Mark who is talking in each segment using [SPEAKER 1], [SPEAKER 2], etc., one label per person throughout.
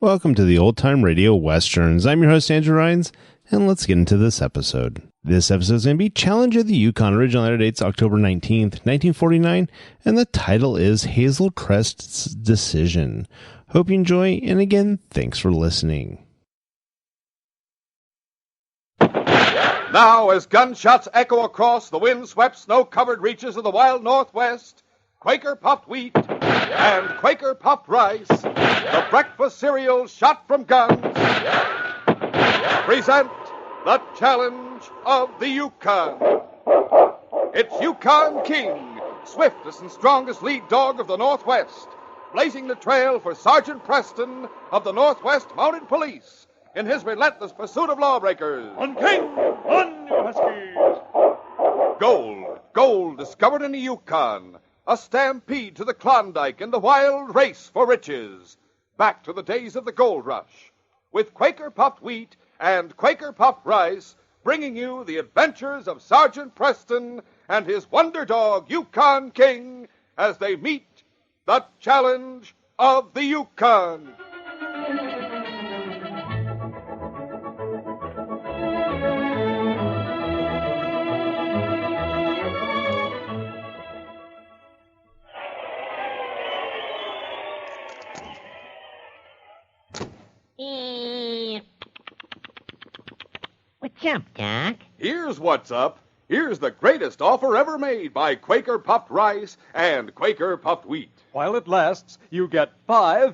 [SPEAKER 1] Welcome to the Old Time Radio Westerns. I'm your host, Andrew Rhynes, and let's get into this episode. This episode is going to be Challenge of the Yukon. Original air date's October 19th, 1949, and the title is Hazel Crest's Decision. Hope you enjoy, and again, thanks for listening.
[SPEAKER 2] Now, as gunshots echo across the wind-swept, snow-covered reaches of the wild Northwest, Quaker puffed wheat and Quaker puffed rice, the breakfast cereal shot from guns, present the Challenge of the Yukon. It's Yukon King, swiftest and strongest lead dog of the Northwest, blazing the trail for Sergeant Preston of the Northwest Mounted Police in his relentless pursuit of lawbreakers.
[SPEAKER 3] On King! On, you Huskies!
[SPEAKER 2] Gold discovered in the Yukon. A stampede to the Klondike and the wild race for riches. Back to the days of the gold rush. With Quaker puffed wheat and Quaker puffed rice, bringing you the adventures of Sergeant Preston and his wonder dog, Yukon King, as they meet the Challenge of the Yukon.
[SPEAKER 4] What's up, Doc?
[SPEAKER 2] Here's what's up. Here's the greatest offer ever made by Quaker puffed rice and Quaker puffed wheat.
[SPEAKER 3] While it lasts, you get five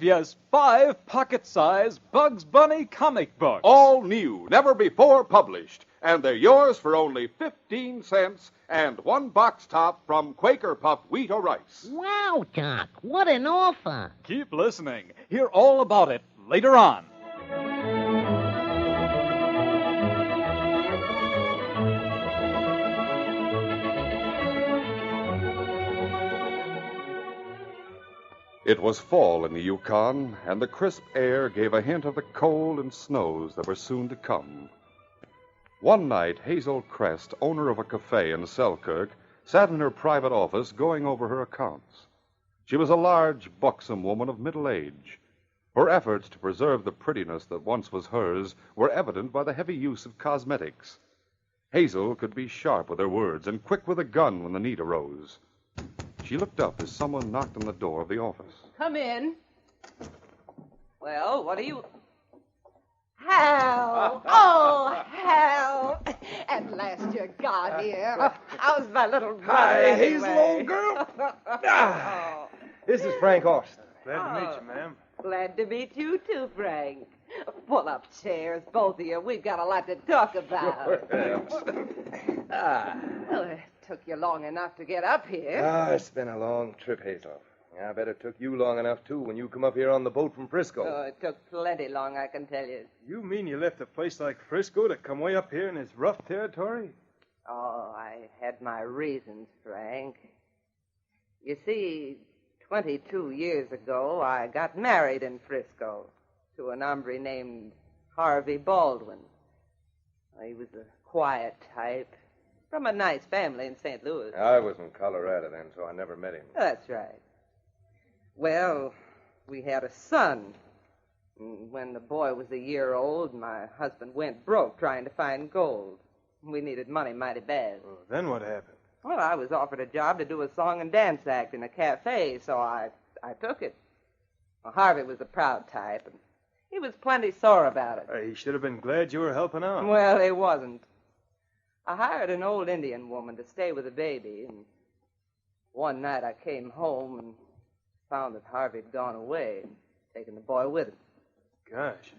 [SPEAKER 3] pocket-sized Bugs Bunny comic books.
[SPEAKER 2] All new, never before published. And they're yours for only 15 cents and one box top from Quaker puffed wheat or rice.
[SPEAKER 4] Wow, Doc, what an offer.
[SPEAKER 3] Keep listening. Hear all about it later on.
[SPEAKER 2] It was fall in the Yukon, and the crisp air gave a hint of the cold and snows that were soon to come. One night, Hazel Crest, owner of a cafe in Selkirk, sat in her private office going over her accounts. She was a large, buxom woman of middle age. Her efforts to preserve the prettiness that once was hers were evident by the heavy use of cosmetics. Hazel could be sharp with her words and quick with a gun when the need arose. She looked up as someone knocked on the door of the office.
[SPEAKER 5] Come in. Well, what are you... Hal! Oh, Hal! At last you got here. How's my little brother?
[SPEAKER 6] Hi, Hazel,
[SPEAKER 5] anyway?
[SPEAKER 6] old girl.
[SPEAKER 5] Oh.
[SPEAKER 6] This is Frank Austin.
[SPEAKER 3] Glad to meet you, ma'am.
[SPEAKER 5] Glad to meet you, too, Frank. Pull up chairs, both of you. We've got a lot to talk about. Well, it took you long enough to get up here.
[SPEAKER 6] It's been a long trip, Hazel. I bet it took you long enough, too, when you come up here on the boat from Frisco.
[SPEAKER 5] Oh, it took plenty long, I can tell you.
[SPEAKER 3] You mean you left a place like Frisco to come way up here in this rough territory?
[SPEAKER 5] Oh, I had my reasons, Frank. You see, 22 years ago, I got married in Frisco to an hombre named Harvey Baldwin. He was a quiet type, from a nice family in St. Louis.
[SPEAKER 6] I was in Colorado then, so I never met him.
[SPEAKER 5] That's right. Well, we had a son. When the boy was a year old, my husband went broke trying to find gold. We needed money mighty bad.
[SPEAKER 3] Well, then what happened?
[SPEAKER 5] Well, I was offered a job to do a song and dance act in a cafe, so I took it. Well, Harvey was a proud type, and he was plenty sore about it.
[SPEAKER 3] He should have been glad you were helping out.
[SPEAKER 5] Well, he wasn't. I hired an old Indian woman to stay with the baby, and one night I came home and found that Harvey had gone away and taken the boy with him.
[SPEAKER 3] Gosh.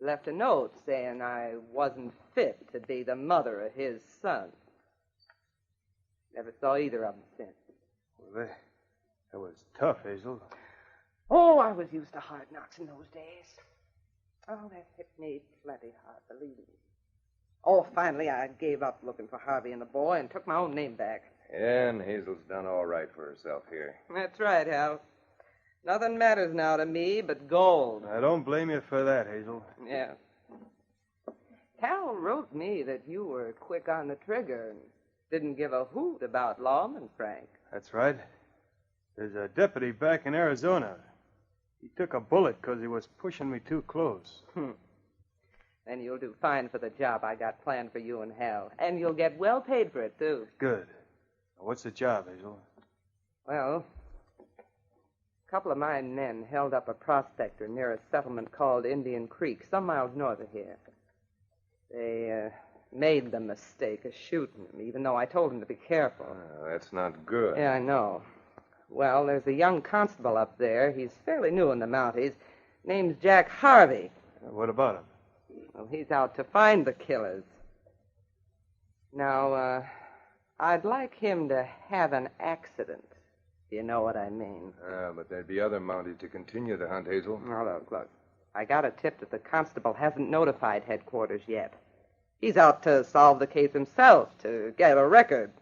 [SPEAKER 5] Left a note saying I wasn't fit to be the mother of his son. Never saw either of them since.
[SPEAKER 3] Well, that was tough, Hazel.
[SPEAKER 5] Oh, I was used to hard knocks in those days. Oh, that hit me plenty hard, believe me. Oh, finally I gave up looking for Harvey and the boy and took my own name back.
[SPEAKER 6] Yeah, and Hazel's done all right for herself here.
[SPEAKER 5] That's right, Hal. Nothing matters now to me but gold.
[SPEAKER 3] I don't blame you for that, Hazel.
[SPEAKER 5] Yeah. Hal wrote me that you were quick on the trigger and didn't give a hoot about lawmen, Frank.
[SPEAKER 3] That's right. There's a deputy back in Arizona.
[SPEAKER 7] He took a bullet because he was pushing me too close.
[SPEAKER 5] Then you'll do fine for the job I got planned for you and Hal. And you'll get well paid for it, too.
[SPEAKER 7] Good. Now, what's the job, Hazel?
[SPEAKER 5] Well, a couple of my men held up a prospector near a settlement called Indian Creek, some miles north of here. They made the mistake of shooting him, even though I told him to be careful.
[SPEAKER 6] That's not good.
[SPEAKER 5] Yeah, I know. Well, there's a young constable up there. He's fairly new in the Mounties. Name's Jack Harvey.
[SPEAKER 7] What about him?
[SPEAKER 5] Well, he's out to find the killers. Now, I'd like him to have an accident. You know what I mean?
[SPEAKER 6] But there'd be other Mounties to continue the hunt, Hazel.
[SPEAKER 5] Now, look. I got a tip that the constable hasn't notified headquarters yet. He's out to solve the case himself, to get a record.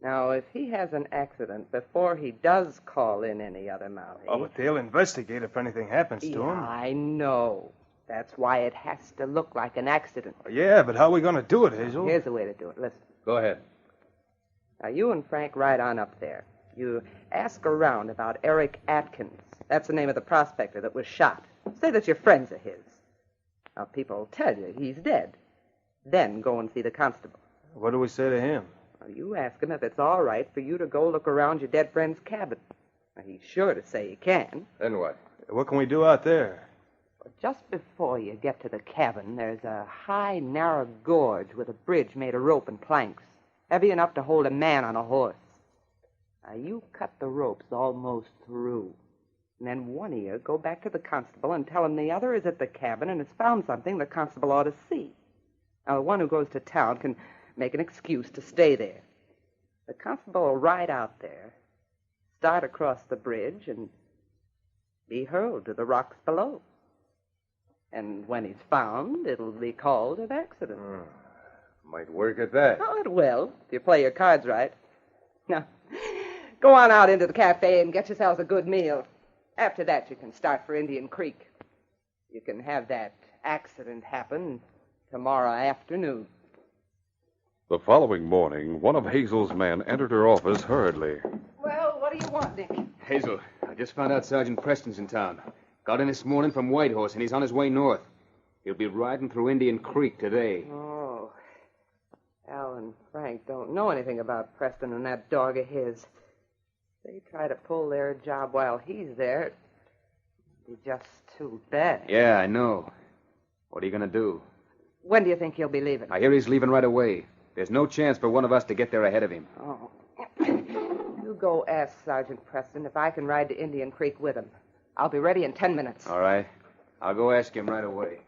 [SPEAKER 5] Now, if he has an accident before he does call in any other Mountie...
[SPEAKER 7] Oh, but they'll investigate if anything happens to him.
[SPEAKER 5] I know. That's why it has to look like an accident.
[SPEAKER 7] Yeah, but how are we going to do it, Hazel?
[SPEAKER 5] Here's the way to do it. Listen.
[SPEAKER 6] Go ahead.
[SPEAKER 5] Now, you and Frank ride on up there. You ask around about Eric Atkins. That's the name of the prospector that was shot. Say that you're friends of his. Now, people will tell you he's dead. Then go and see the constable.
[SPEAKER 7] What do we say to him?
[SPEAKER 5] Well, you ask him if it's all right for you to go look around your dead friend's cabin. Now, he's sure to say he can.
[SPEAKER 6] Then what?
[SPEAKER 7] What can we do out there?
[SPEAKER 5] Just before you get to the cabin, there's a high, narrow gorge with a bridge made of rope and planks, heavy enough to hold a man on a horse. Now, you cut the ropes almost through. And then one of you go back to the constable and tell him the other is at the cabin and has found something the constable ought to see. Now, the one who goes to town can make an excuse to stay there. The constable will ride out there, start across the bridge, and be hurled to the rocks below. And when he's found, it'll be called an accident.
[SPEAKER 6] Might work at that.
[SPEAKER 5] Oh, it will, if you play your cards right. Now, go on out into the cafe and get yourselves a good meal. After that, you can start for Indian Creek. You can have that accident happen tomorrow afternoon.
[SPEAKER 2] The following morning, one of Hazel's men entered her office hurriedly.
[SPEAKER 5] Well, what do you want, Nick?
[SPEAKER 8] Hazel, I just found out Sergeant Preston's in town. Got in this morning from Whitehorse, and he's on his way north. He'll be riding through Indian Creek today.
[SPEAKER 5] Oh. Al and Frank don't know anything about Preston and that dog of his. They try to pull their job while he's there. It'd be just too bad.
[SPEAKER 8] Yeah, I know. What are you going to do?
[SPEAKER 5] When do you think he'll be leaving?
[SPEAKER 8] I hear he's leaving right away. There's no chance for one of us to get there ahead of him.
[SPEAKER 5] Oh. You go ask Sergeant Preston if I can ride to Indian Creek with him. I'll be ready in 10 minutes.
[SPEAKER 8] All right. I'll go ask him right away.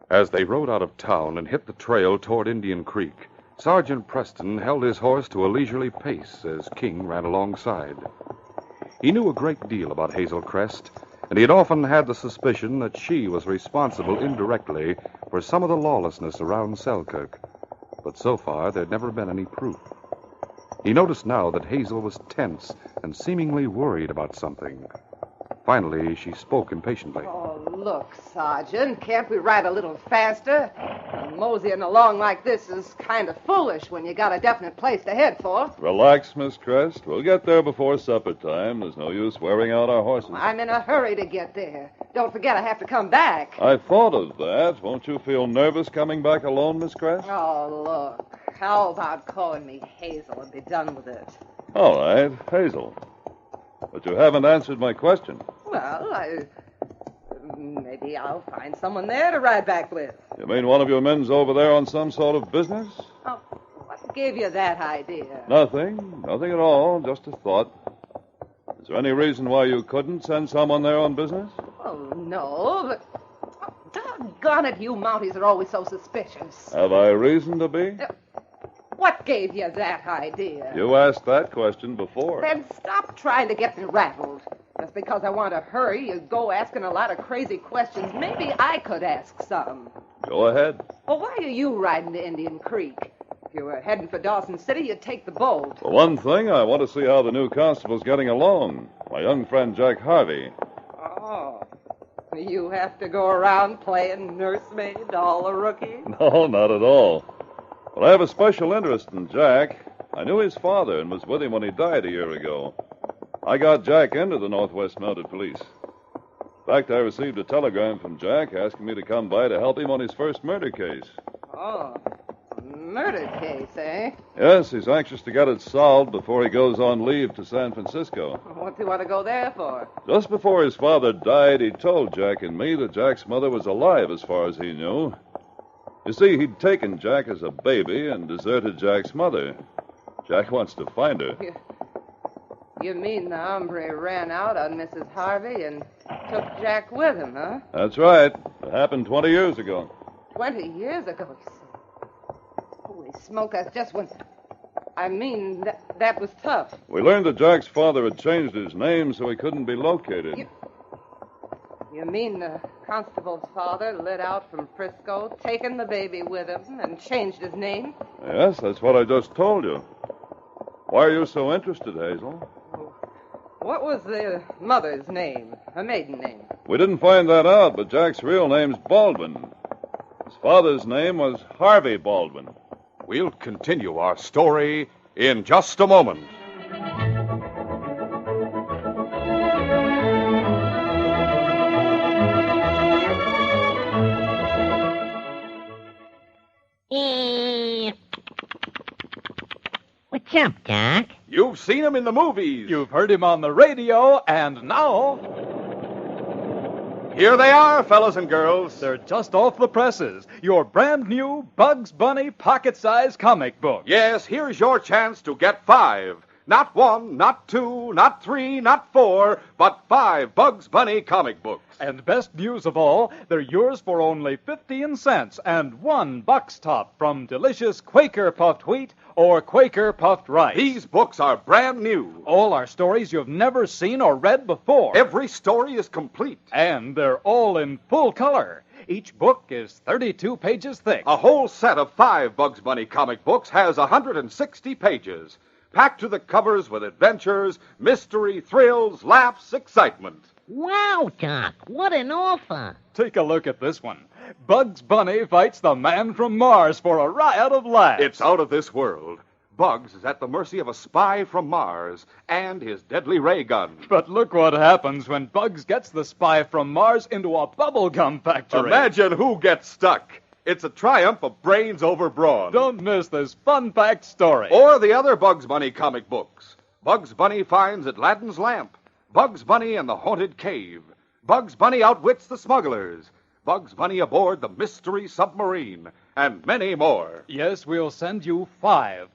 [SPEAKER 2] As they rode out of town and hit the trail toward Indian Creek, Sergeant Preston held his horse to a leisurely pace as King ran alongside. He knew a great deal about Hazel Crest, and he had often had the suspicion that she was responsible indirectly for some of the lawlessness around Selkirk. But so far, there'd never been any proof. He noticed now that Hazel was tense and seemingly worried about something. Finally, she spoke impatiently.
[SPEAKER 5] Oh, look, Sergeant, can't we ride a little faster? Moseying along like this is kind of foolish when you got a definite place to head for.
[SPEAKER 9] Relax, Miss Crest. We'll get there before supper time. There's no use wearing out our horses.
[SPEAKER 5] I'm in a hurry to get there. Don't forget I have to come back.
[SPEAKER 9] I thought of that. Won't you feel nervous coming back alone, Miss Crest?
[SPEAKER 5] Oh, look. How about calling me Hazel and be done with it?
[SPEAKER 9] All right, Hazel. But you haven't answered my question.
[SPEAKER 5] Well, maybe I'll find someone there to ride back with.
[SPEAKER 9] You mean one of your men's over there on some sort of business?
[SPEAKER 5] Oh, what gave you that idea?
[SPEAKER 9] Nothing. Nothing at all. Just a thought. Is there any reason why you couldn't send someone there on business?
[SPEAKER 5] Oh, no, but... Oh, doggone it, you Mounties are always so suspicious.
[SPEAKER 9] Have I reason to be?
[SPEAKER 5] What gave you that idea?
[SPEAKER 9] You asked that question before.
[SPEAKER 5] Then stop trying to get me rattled. Just because I want to hurry, you go asking a lot of crazy questions. Maybe I could ask some.
[SPEAKER 9] Go ahead.
[SPEAKER 5] Well, why are you riding to Indian Creek? If you were heading for Dawson City, you'd take the boat.
[SPEAKER 9] For one thing, I want to see how the new constable's getting along. My young friend Jack Harvey.
[SPEAKER 5] Oh. You have to go around playing nursemaid to all the rookies?
[SPEAKER 9] No, not at all. But I have a special interest in Jack. I knew his father and was with him when he died a year ago. I got Jack into the Northwest Mounted Police. In fact, I received a telegram from Jack asking me to come by to help him on his first murder case.
[SPEAKER 5] Oh, murder case, eh?
[SPEAKER 9] Yes, he's anxious to get it solved before he goes on leave to San Francisco.
[SPEAKER 5] What's he want to go there for?
[SPEAKER 9] Just before his father died, he told Jack and me that Jack's mother was alive as far as he knew. You see, he'd taken Jack as a baby and deserted Jack's mother. Jack wants to find her.
[SPEAKER 5] You mean the hombre ran out on Mrs. Harvey and took Jack with him, huh?
[SPEAKER 9] That's right. It happened 20 years ago.
[SPEAKER 5] 20 years ago, you say. Holy smoke, that's just when... I mean, that was tough.
[SPEAKER 9] We learned that Jack's father had changed his name so he couldn't be located.
[SPEAKER 5] You mean the constable's father lit out from Frisco, taken the baby with him, and changed his name?
[SPEAKER 9] Yes, that's what I just told you. Why are you so interested, Hazel?
[SPEAKER 5] What was the mother's name, her maiden name?
[SPEAKER 9] We didn't find that out, but Jack's real name's Baldwin. His father's name was Harvey Baldwin.
[SPEAKER 2] We'll continue our story in just a moment.
[SPEAKER 4] What's up, Doc?
[SPEAKER 2] You've seen him in the movies.
[SPEAKER 3] You've heard him on the radio, and now
[SPEAKER 2] Here they are, fellas and girls.
[SPEAKER 3] they're just off the presses. Your brand new Bugs Bunny pocket-sized comic book.
[SPEAKER 2] Yes, here's your chance to get 5. Not 1, not 2, not 3, not 4, but 5 Bugs Bunny comic books.
[SPEAKER 3] And best news of all, they're yours for only 15 cents and 1 box top from delicious Quaker puffed wheat or Quaker puffed rice.
[SPEAKER 2] These books are brand new.
[SPEAKER 3] All are stories you've never seen or read before.
[SPEAKER 2] Every story is complete.
[SPEAKER 3] And they're all in full color. Each book is 32 pages thick.
[SPEAKER 2] A whole set of 5 Bugs Bunny comic books has 160 pages, packed to the covers with adventures, mystery, thrills, laughs, excitement.
[SPEAKER 4] Wow, Doc, what an offer.
[SPEAKER 3] Take a look at this one. Bugs Bunny fights the man from Mars for a riot of laughs.
[SPEAKER 2] It's out of this world. Bugs is at the mercy of a spy from Mars and his deadly ray gun.
[SPEAKER 3] But look what happens when Bugs gets the spy from Mars into a bubblegum factory.
[SPEAKER 2] Imagine who gets stuck. It's a triumph of brains over brawn.
[SPEAKER 3] Don't miss this fun-packed story.
[SPEAKER 2] Or the other Bugs Bunny comic books. Bugs Bunny finds Aladdin's lamp. Bugs Bunny and the haunted cave. Bugs Bunny outwits the smugglers. Bugs Bunny aboard the mystery submarine. And many more.
[SPEAKER 3] Yes, we'll send you 5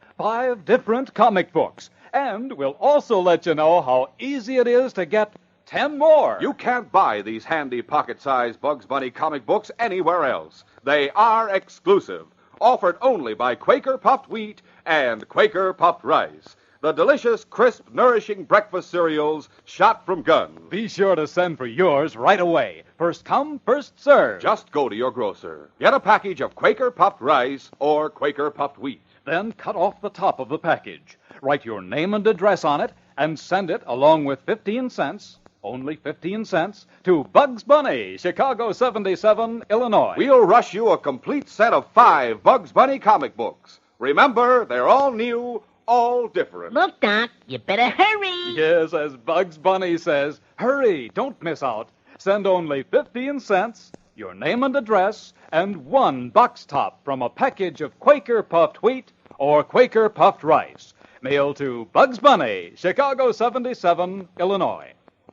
[SPEAKER 3] different comic books. And we'll also let you know how easy it is to get 10 more.
[SPEAKER 2] You can't buy these handy pocket-sized Bugs Bunny comic books anywhere else. They are exclusive, offered only by Quaker Puffed Wheat and Quaker Puffed Rice, the delicious, crisp, nourishing breakfast cereals shot from guns.
[SPEAKER 3] Be sure to send for yours right away. First come, first serve.
[SPEAKER 2] Just go to your grocer. Get a package of Quaker Puffed Rice or Quaker Puffed Wheat.
[SPEAKER 3] Then cut off the top of the package. Write your name and address on it and send it along with 15 cents. Only 15 cents to Bugs Bunny, Chicago 77, Illinois.
[SPEAKER 2] We'll rush you a complete set of 5 Bugs Bunny comic books. Remember, they're all new, all different.
[SPEAKER 4] Look, Doc, you better hurry.
[SPEAKER 3] Yes, as Bugs Bunny says, hurry, don't miss out. Send only 15 cents, your name and address, and 1 box top from a package of Quaker Puffed Wheat or Quaker Puffed Rice. Mail to Bugs Bunny, Chicago 77, Illinois.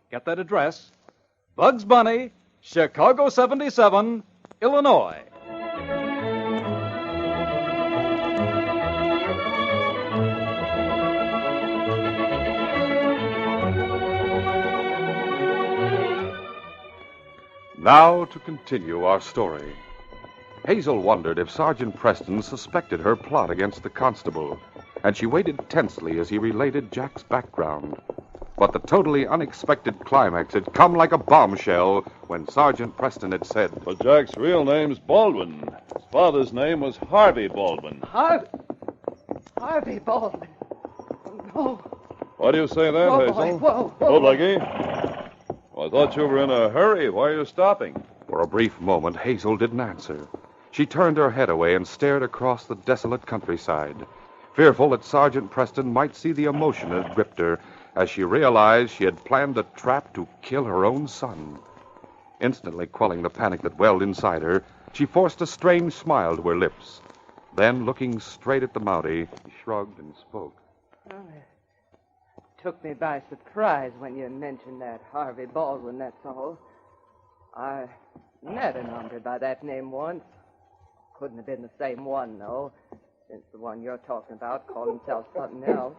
[SPEAKER 3] Get that address? Bugs Bunny, Chicago 77, Illinois.
[SPEAKER 2] Now to continue our story. Hazel wondered if Sergeant Preston suspected her plot against the constable, and she waited tensely as he related Jack's background. But the totally unexpected climax had come like a bombshell when Sergeant Preston had said,
[SPEAKER 9] But Jack's real name's Baldwin. His father's name was Harvey Baldwin.
[SPEAKER 5] Harvey Baldwin. No.
[SPEAKER 9] Why do you say that,
[SPEAKER 5] Whoa,
[SPEAKER 9] Hazel?
[SPEAKER 5] boy, whoa.
[SPEAKER 9] Oh, Blackie? Well, I thought you were in a hurry. Why are you stopping?
[SPEAKER 2] For a brief moment, Hazel didn't answer. She turned her head away and stared across the desolate countryside, fearful that Sergeant Preston might see the emotion that gripped her as she realized she had planned a trap to kill her own son. Instantly quelling the panic that welled inside her, she forced a strange smile to her lips. Then, looking straight at the Mountie, she shrugged and spoke.
[SPEAKER 5] Well, it took me by surprise when you mentioned that Harvey Baldwin, that's all. I met an hombre by that name once. Couldn't have been the same one, though, since the one you're talking about called himself something else.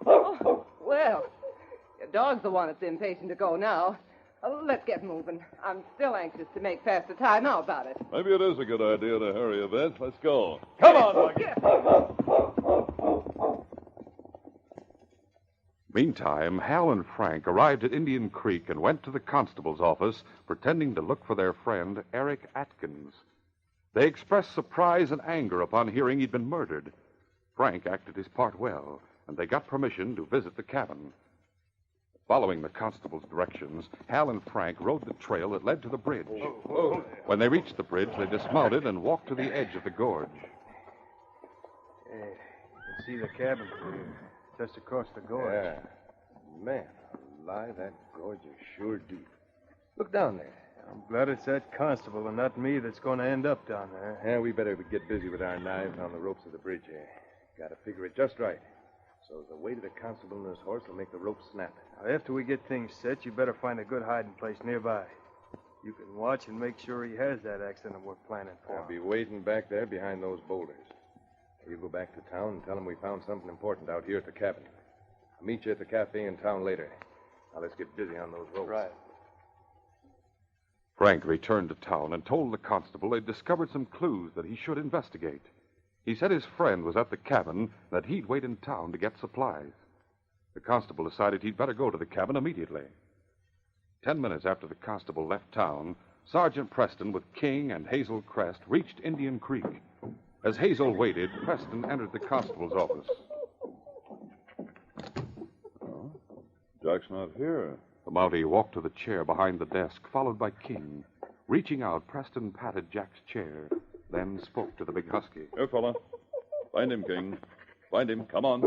[SPEAKER 5] Oh, well, your dog's the one that's impatient to go now. Let's get moving. I'm still anxious to make faster time. How about it?
[SPEAKER 9] Maybe it is a good idea to hurry a bit. Let's go.
[SPEAKER 3] Come on, Lucky.
[SPEAKER 2] Meantime, Hal and Frank arrived at Indian Creek and went to the constable's office, pretending to look for their friend, Eric Atkins. They expressed surprise and anger upon hearing he'd been murdered. Frank acted his part well, and they got permission to visit the cabin. Following the constable's directions, Hal and Frank rode the trail that led to the bridge. When they reached the bridge, they dismounted and walked to the edge of the gorge.
[SPEAKER 7] Hey, you can see the cabin from here, just across the gorge.
[SPEAKER 6] Yeah. Man, alive, that gorge is sure deep. Look down there.
[SPEAKER 7] I'm glad it's that constable and not me that's going to end up down there.
[SPEAKER 6] Yeah, we better get busy with our knives on the ropes of the bridge here. Got to figure it just right. So the weight of the constable and his horse will make the rope snap.
[SPEAKER 7] Now, after we get things set, you better find a good hiding place nearby. You can watch and make sure he has that accident we're planning for.
[SPEAKER 6] I'll be waiting back there behind those boulders. You go back to town and tell him we found something important out here at the cabin. I'll meet you at the cafe in town later. Now, let's get busy on those ropes.
[SPEAKER 7] Right.
[SPEAKER 2] Frank returned to town and told the constable they'd discovered some clues that he should investigate. He said his friend was at the cabin and that he'd wait in town to get supplies. The constable decided he'd better go to the cabin immediately. 10 minutes after the constable left town, Sergeant Preston with King and Hazel Crest reached Indian Creek. As Hazel waited, Preston entered the constable's office.
[SPEAKER 9] Oh, Jack's not here.
[SPEAKER 2] The Mountie walked to the chair behind the desk, followed by King. Reaching out, Preston patted Jack's chair, then spoke to the big husky.
[SPEAKER 9] Here, fella. Find him, King. Find him. Come on.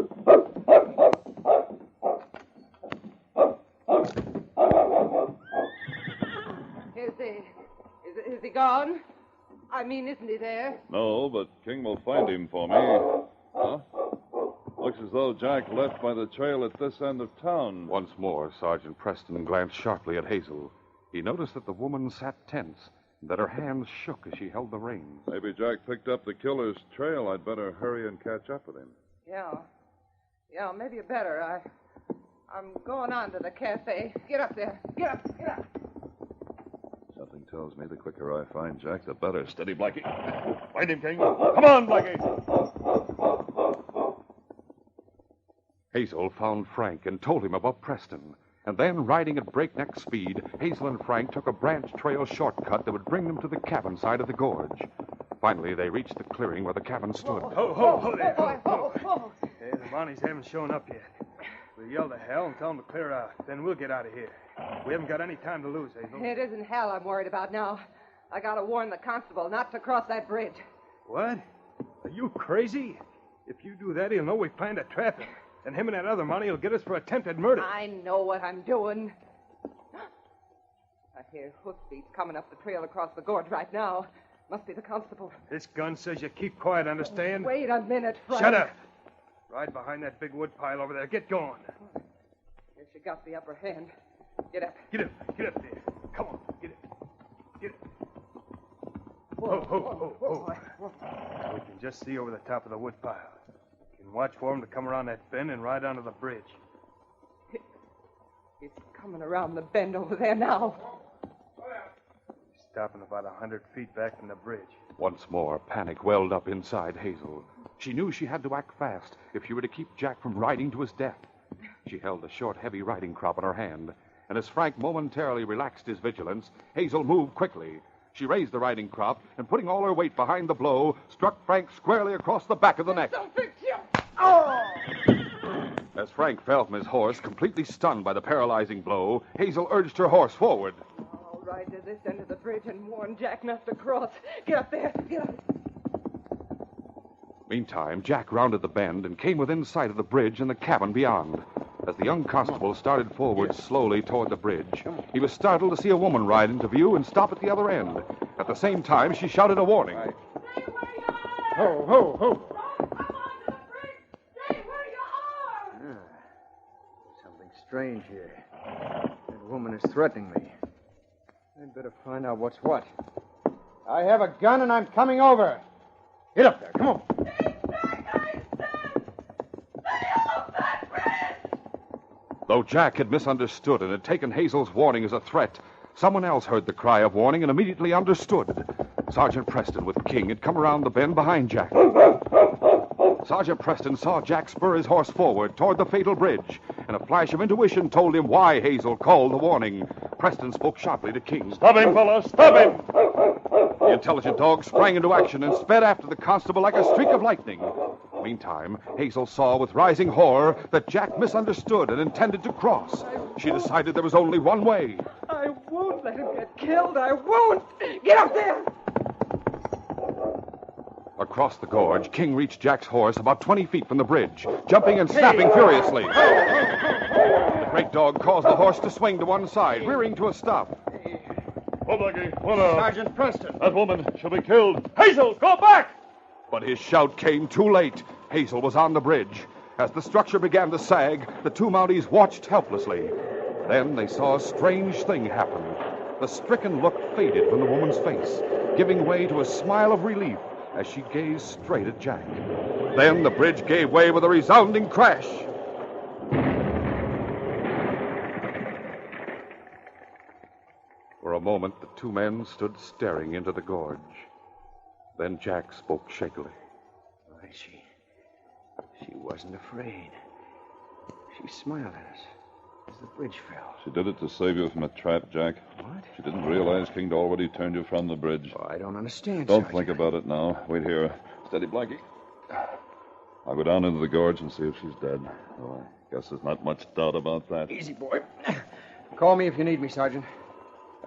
[SPEAKER 5] Is he gone? I mean, isn't he there?
[SPEAKER 9] No, but King will find him for me. Huh? Looks as though Jack left by the trail at this end of town.
[SPEAKER 2] Once more, Sergeant Preston glanced sharply at Hazel. He noticed that the woman sat tense, and that her hands shook as she held the reins.
[SPEAKER 9] Maybe Jack picked up the killer's trail. I'd better hurry and catch up with him.
[SPEAKER 5] Yeah, maybe you better. I'm going on to the cafe. Get up there. Get up.
[SPEAKER 9] Something tells me the quicker I find Jack, the better. Steady, Blackie. Find him, King. Come on, Blackie.
[SPEAKER 2] Hazel found Frank and told him about Preston. And then, riding at breakneck speed, Hazel and Frank took a branch trail shortcut that would bring them to the cabin side of the gorge. Finally, they reached the clearing where the cabin stood.
[SPEAKER 7] Ho there. Hey, the Mounties haven't shown up yet. We'll yell to Hal and tell him to clear out. Then we'll get out of here. We haven't got any time to lose, Hazel.
[SPEAKER 5] It isn't Hal I'm worried about now. I gotta warn the constable not to cross that bridge.
[SPEAKER 7] What? Are you crazy? If you do that, he'll know we plan to trap him. And him and that other Mountie will get us for attempted murder.
[SPEAKER 5] I know what I'm doing. I hear hoofbeats coming up the trail across the gorge right now. Must be the constable.
[SPEAKER 7] This gun says you keep quiet, understand?
[SPEAKER 5] Wait a minute, Frank.
[SPEAKER 7] Shut up. Ride behind that big wood pile over there. Get going.
[SPEAKER 5] Guess you got the upper hand. Get up.
[SPEAKER 7] Get up there. Come on. Get up. Whoa. We can just see over the top of the wood pile. You can watch for him to come around that bend and ride onto the bridge.
[SPEAKER 5] He's coming around the bend over there now.
[SPEAKER 7] He's stopping about 100 feet back from the bridge.
[SPEAKER 2] Once more, panic welled up inside Hazel. She knew she had to act fast if she were to keep Jack from riding to his death. She held a short, heavy riding crop in her hand, and as Frank momentarily relaxed his vigilance, Hazel moved quickly. She raised the riding crop, and putting all her weight behind the blow, struck Frank squarely across the back of the neck. As Frank fell from his horse, completely stunned by the paralyzing blow, Hazel urged her horse forward.
[SPEAKER 5] I'll ride to this end of the bridge and warn Jack not to cross. Get up there. Get up.
[SPEAKER 2] Meantime, Jack rounded the bend and came within sight of the bridge and the cabin beyond. As the young constable started forward slowly toward the bridge, he was startled to see a woman ride into view and stop at the other end. At the same time, she shouted a warning.
[SPEAKER 7] Ho, ho, ho. Something strange here. That woman is threatening me. I'd better find out what's what. I have a gun and I'm coming over. Get up there, come on.
[SPEAKER 2] Though Jack had misunderstood and had taken Hazel's warning as a threat, someone else heard the cry of warning and immediately understood. Sergeant Preston with King had come around the bend behind Jack. Sergeant Preston saw Jack spur his horse forward toward the fatal bridge, and a flash of intuition told him why Hazel called the warning. Preston spoke sharply to King.
[SPEAKER 9] Stop him, fella! Stop him!
[SPEAKER 2] The intelligent dog sprang into action and sped after the constable like a streak of lightning. Meantime, Hazel saw with rising horror that Jack misunderstood and intended to cross. She decided there was only one way.
[SPEAKER 5] I won't let him get killed. I won't. Get up there.
[SPEAKER 2] Across the gorge, King reached Jack's horse about 20 feet from the bridge, jumping and snapping furiously. The great dog caused the horse to swing to one side, rearing to a stop.
[SPEAKER 9] Oh, Blackie, what up?
[SPEAKER 7] Sergeant Preston.
[SPEAKER 9] That woman shall be killed. Hazel, go back!
[SPEAKER 2] But his shout came too late. Hazel was on the bridge. As the structure began to sag, the two Mounties watched helplessly. Then they saw a strange thing happen. The stricken look faded from the woman's face, giving way to a smile of relief as she gazed straight at Jack. Then the bridge gave way with a resounding crash. For a moment, the two men stood staring into the gorge. Then Jack spoke shakily.
[SPEAKER 7] Why, she wasn't afraid. She smiled at us as the bridge fell.
[SPEAKER 9] She did it to save you from a trap, Jack.
[SPEAKER 7] What?
[SPEAKER 9] She didn't realize King had already turned you from the bridge.
[SPEAKER 7] Oh, I don't understand,
[SPEAKER 9] Don't
[SPEAKER 7] Sergeant.
[SPEAKER 9] think about it now. Wait here. Steady, Blackie. I'll go down into the gorge and see if she's dead. Oh, I guess there's not much doubt about that.
[SPEAKER 7] Easy, boy. Call me if you need me, Sergeant.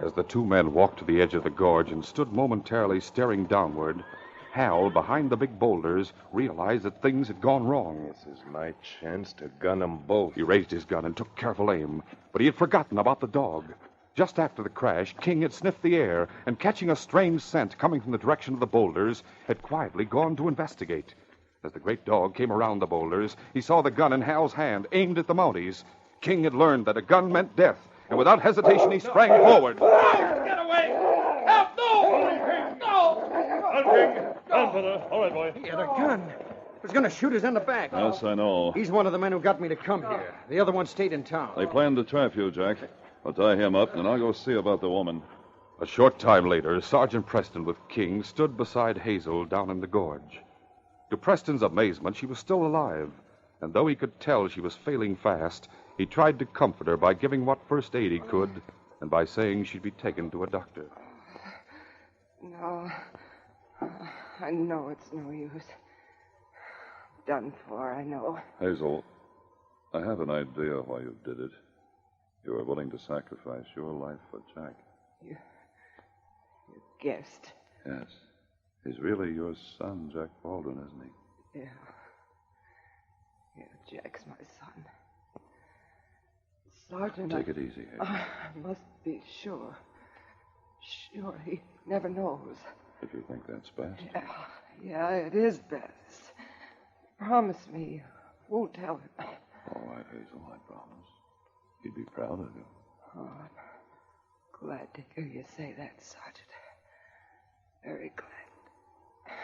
[SPEAKER 2] As the two men walked to the edge of the gorge and stood momentarily staring downward, Hal, behind the big boulders, realized that things had gone wrong.
[SPEAKER 6] This is my chance to gun them both.
[SPEAKER 2] He raised his gun and took careful aim, but he had forgotten about the dog. Just after the crash, King had sniffed the air and, catching a strange scent coming from the direction of the boulders, had quietly gone to investigate. As the great dog came around the boulders, he saw the gun in Hal's hand, aimed at the Mounties. King had learned that a gun meant death, and without hesitation he sprang forward.
[SPEAKER 10] Get away! Help! No! No!
[SPEAKER 9] Down, fella. All right, boy.
[SPEAKER 7] He had a gun. He was going to shoot us in the back.
[SPEAKER 9] Yes, I know.
[SPEAKER 7] He's one of the men who got me to come here. The other one stayed in town.
[SPEAKER 9] They planned to trap you, Jack. I'll tie him up, and I'll go see about the woman.
[SPEAKER 2] A short time later, Sergeant Preston with King stood beside Hazel down in the gorge. To Preston's amazement, she was still alive, and though he could tell she was failing fast, he tried to comfort her by giving what first aid he could and by saying she'd be taken to a doctor.
[SPEAKER 5] No. I know it's no use. Done for, I know.
[SPEAKER 9] Hazel, I have an idea why you did it. You were willing to sacrifice your life for Jack.
[SPEAKER 5] You guessed.
[SPEAKER 9] Yes. He's really your son, Jack Baldwin, isn't he?
[SPEAKER 5] Yeah. Yeah, Jack's my son. Sergeant,
[SPEAKER 9] Take it easy, Hazel.
[SPEAKER 5] I must be sure. Sure, he never knows.
[SPEAKER 9] If you think that's best.
[SPEAKER 5] Yeah, it is best. Promise me you won't tell him.
[SPEAKER 9] All right, Hazel, I promise. He'd be proud of you.
[SPEAKER 5] Oh, I'm glad to hear you say that, Sergeant. Very glad.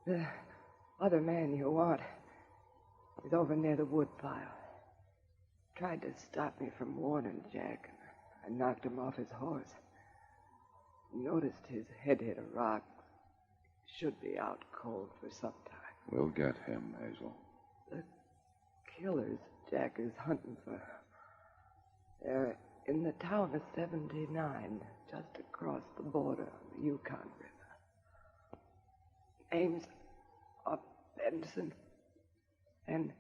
[SPEAKER 5] The other man you want is over near the woodpile. Tried to stop me from warning Jack, and I knocked him off his horse. Noticed his head hit a rock. Should be out cold for some time.
[SPEAKER 9] We'll get him, Hazel.
[SPEAKER 5] The killers Jack is hunting for. They're in the town of 79, just across the border of the Yukon River. Names are Benson and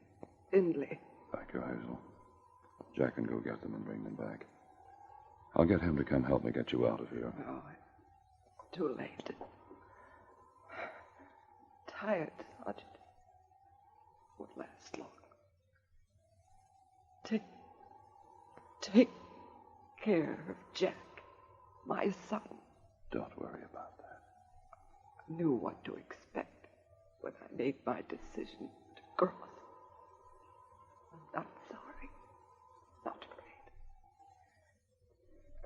[SPEAKER 5] Findlay.
[SPEAKER 9] Thank you, Hazel. Jack can go get them and bring them back. I'll get him to come help me get you out of here.
[SPEAKER 5] Oh, it's too late. Tired, Sergeant. Won't last long.
[SPEAKER 11] take care of Jack, my son.
[SPEAKER 9] Don't worry about that.
[SPEAKER 11] I knew what to expect when I made my decision to cross. I'm not sorry. Not afraid.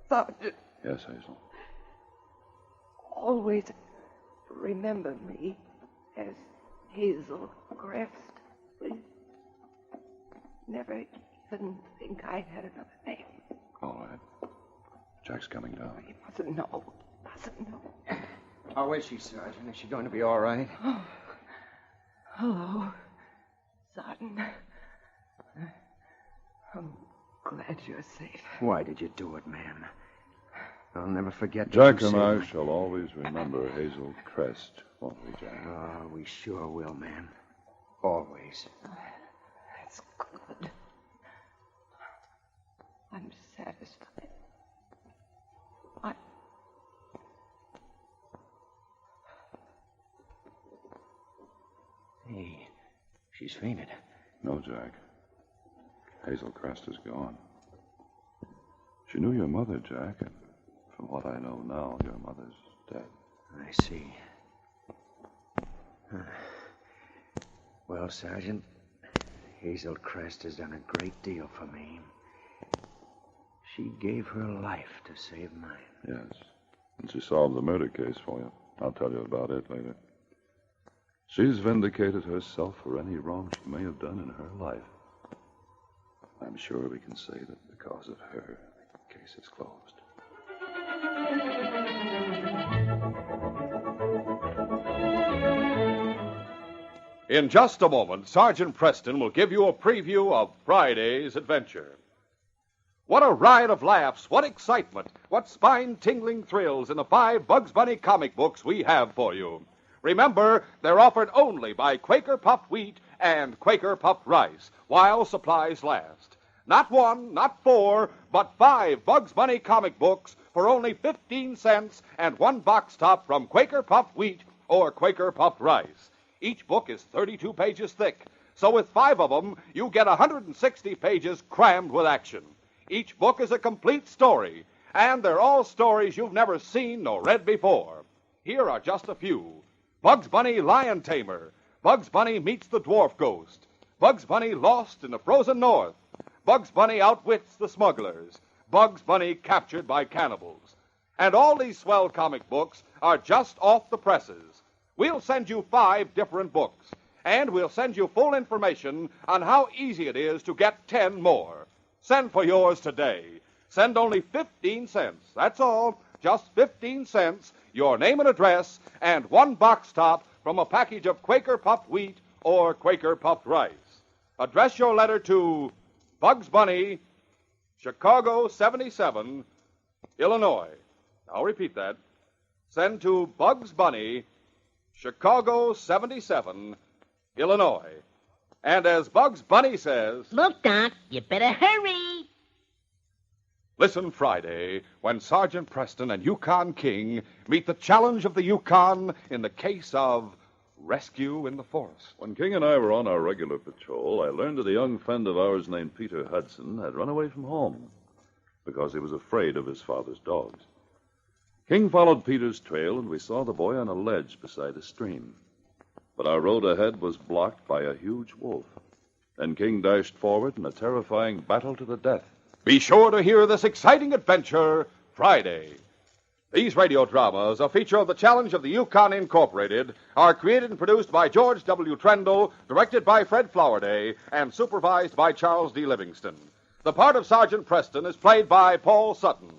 [SPEAKER 11] Sergeant.
[SPEAKER 9] Yes, Hazel.
[SPEAKER 11] Always remember me as Hazel Crest, please. Never even think I had another name.
[SPEAKER 9] All right. Jack's coming down.
[SPEAKER 11] You mustn't know. Mustn't know.
[SPEAKER 7] How is she, Sergeant? Is she going to be all right?
[SPEAKER 11] Oh. Hello, Sutton. I'm glad you're safe.
[SPEAKER 7] Why did you do it, ma'am? I'll never forget.
[SPEAKER 9] Jack and I shall always remember Hazel Crest, won't we, Jack?
[SPEAKER 7] Oh, we sure will, ma'am. Always.
[SPEAKER 11] That's good. I'm satisfied.
[SPEAKER 7] Hey, she's fainted.
[SPEAKER 9] No, Jack. Hazel Crest is gone. She knew your mother, Jack, and from what I know now, your mother's dead.
[SPEAKER 7] I see. Well, Sergeant, Hazel Crest has done a great deal for me. She gave her life to save mine.
[SPEAKER 9] Yes. And she solved the murder case for you. I'll tell you about it later. She's vindicated herself for any wrong she may have done in her life. I'm sure we can say that because of her, the case is closed.
[SPEAKER 2] In just a moment, Sergeant Preston will give you a preview of Friday's adventure. What a ride of laughs, what excitement, what spine-tingling thrills in the 5 Bugs Bunny comic books we have for you. Remember, they're offered only by Quaker Puffed Wheat and Quaker Puffed Rice, while supplies last. Not 1, not 4, but 5 Bugs Bunny comic books for only 15 cents and 1 box top from Quaker Puffed Wheat or Quaker Puffed Rice. Each book is 32 pages thick, so with 5 of them, you get 160 pages crammed with action. Each book is a complete story, and they're all stories you've never seen nor read before. Here are just a few. Bugs Bunny Lion Tamer, Bugs Bunny Meets the Dwarf Ghost, Bugs Bunny Lost in the Frozen North, Bugs Bunny Outwits the Smugglers, Bugs Bunny Captured by Cannibals. And all these swell comic books are just off the presses. We'll send you 5 different books, and we'll send you full information on how easy it is to get 10 more. Send for yours today. Send only 15 cents. That's all. Just 15 cents, your name and address, and 1 box top from a package of Quaker Puffed Wheat or Quaker Puffed Rice. Address your letter to Bugs Bunny, Chicago 77, Illinois. I'll repeat that. Send to Bugs Bunny, Chicago 77, Illinois. And as Bugs Bunny says...
[SPEAKER 4] Look, Doc, you better hurry.
[SPEAKER 2] Listen Friday when Sergeant Preston and Yukon King meet the challenge of the Yukon in the case of rescue in the forest.
[SPEAKER 9] When King and I were on our regular patrol, I learned that a young friend of ours named Peter Hudson had run away from home because he was afraid of his father's dogs. King followed Peter's trail, and we saw the boy on a ledge beside a stream. But our road ahead was blocked by a huge wolf. Then King dashed forward in a terrifying battle to the death.
[SPEAKER 2] Be sure to hear this exciting adventure Friday. These radio dramas, a feature of the Challenge of the Yukon Incorporated, are created and produced by George W. Trendle, directed by Fred Flowerday, and supervised by Charles D. Livingston. The part of Sergeant Preston is played by Paul Sutton.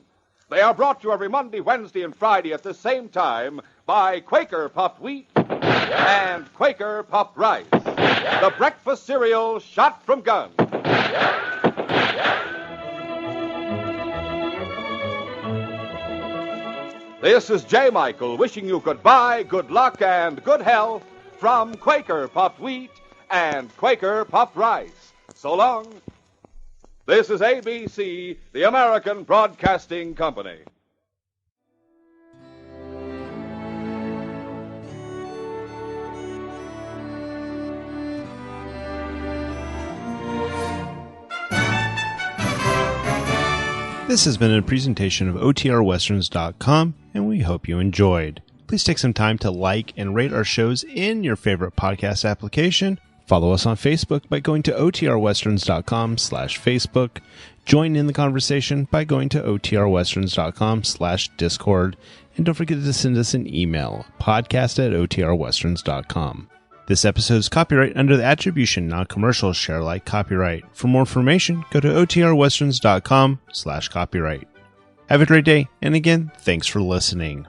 [SPEAKER 2] They are brought to you every Monday, Wednesday, and Friday at the same time by Quaker Puffed Wheat and Quaker Puffed Rice, the breakfast cereal shot from guns. This is J. Michael wishing you goodbye, good luck, and good health from Quaker Puffed Wheat and Quaker Puffed Rice. So long. This is ABC, the American Broadcasting Company.
[SPEAKER 1] This has been a presentation of OTRWesterns.com, and we hope you enjoyed. Please take some time to like and rate our shows in your favorite podcast application. Follow us on Facebook by going to OTRWesterns.com/Facebook. Join in the conversation by going to OTRWesterns.com/Discord. And don't forget to send us an email, podcast@OTRWesterns.com. This episode is copyright under the Attribution Non-Commercial Share Alike copyright. For more information, go to OTRWesterns.com/copyright. Have a great day, and again, thanks for listening.